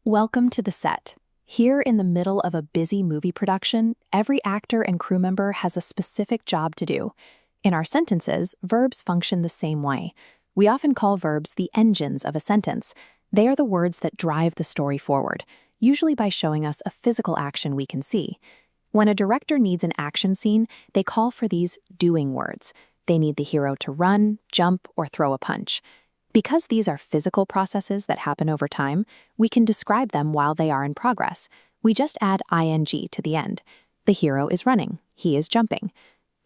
Welcome to the set. Here in the middle of a busy movie production, every actor and crew member has a specific job to do. In our sentences, verbs function the same way. We often call verbs the engines of a sentence. They are the words that drive the story forward, usually by showing us a physical action we can see. When a director needs an action scene, they call for these doing words. They need the hero to run, jump, or throw a punch. Because these are physical processes that happen over time, we can describe them while they are in progress. We just add ing to the end. The hero is running, he is jumping.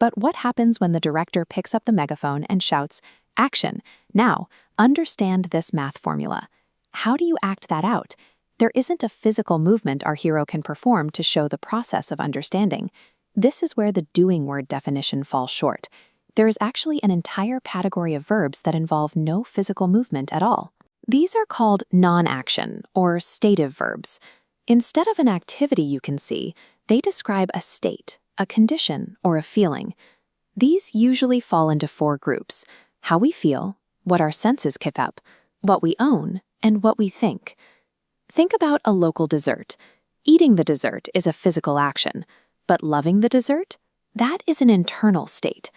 But what happens when the director picks up the megaphone and shouts, "Action! Now, understand this math formula." How do you act that out? There isn't a physical movement our hero can perform to show the process of understanding. This is where the doing word definition falls short. There is actually an entire category of verbs that involve no physical movement at all. These are called non-action or stative verbs. Instead of an activity you can see, they describe a state, a condition, or a feeling. These usually fall into four groups: how we feel, what our senses keep up, what we own, and what we think. Think about a local dessert. Eating the dessert is a physical action, but loving the dessert? That is an internal state.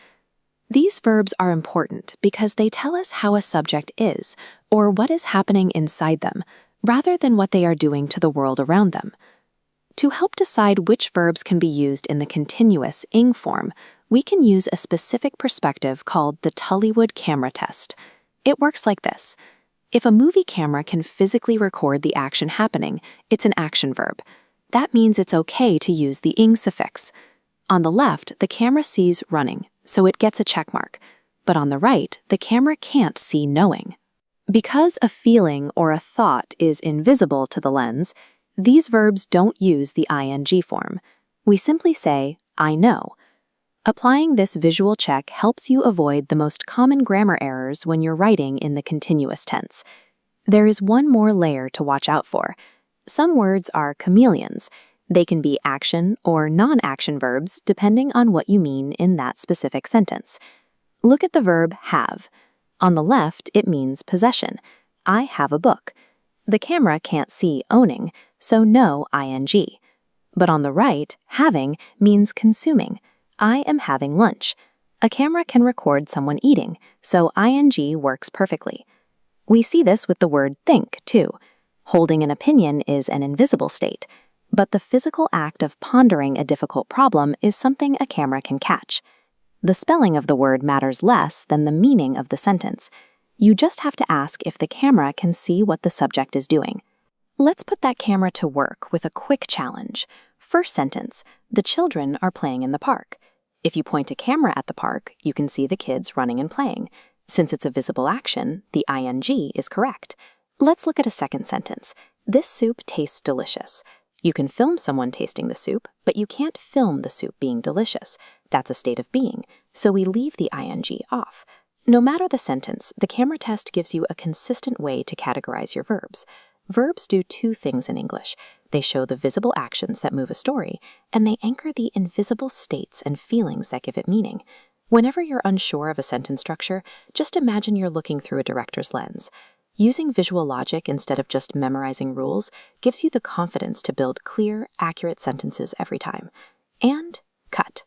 These verbs are important because they tell us how a subject is, or what is happening inside them, rather than what they are doing to the world around them. To help decide which verbs can be used in the continuous ing form, we can use a specific perspective called the Tullywood camera test. It works like this. If a movie camera can physically record the action happening, it's an action verb. That means it's okay to use the ing suffix. On the left, the camera sees running, so it gets a check mark. But on the right, the camera can't see knowing. Because a feeling or a thought is invisible to the lens, these verbs don't use the ing form. We simply say, "I know." Applying this visual check helps you avoid the most common grammar errors when you're writing in the continuous tense. There is one more layer to watch out for. Some words are chameleons. They can be action or non-action verbs depending on what you mean in that specific sentence. Look at the verb have. On the left, it means possession. I have a book. The camera can't see owning, so no ing. But on the right, having means consuming. I am having lunch. A camera can record someone eating, so ing works perfectly. We see this with the word think, too. Holding an opinion is an invisible state, but the physical act of pondering a difficult problem is something a camera can catch. The spelling of the word matters less than the meaning of the sentence. You just have to ask if the camera can see what the subject is doing. Let's put that camera to work with a quick challenge. First sentence, the children are playing in the park. If you point a camera at the park, you can see the kids running and playing. Since it's a visible action, the ing is correct. Let's look at a second sentence. This soup tastes delicious. You can film someone tasting the soup, but you can't film the soup being delicious. That's a state of being, so we leave the ing off. No matter the sentence, the camera test gives you a consistent way to categorize your verbs. Verbs do two things in English. They show the visible actions that move a story, and they anchor the invisible states and feelings that give it meaning. Whenever you're unsure of a sentence structure, just imagine you're looking through a director's lens. Using visual logic instead of just memorizing rules gives you the confidence to build clear, accurate sentences every time. And cut.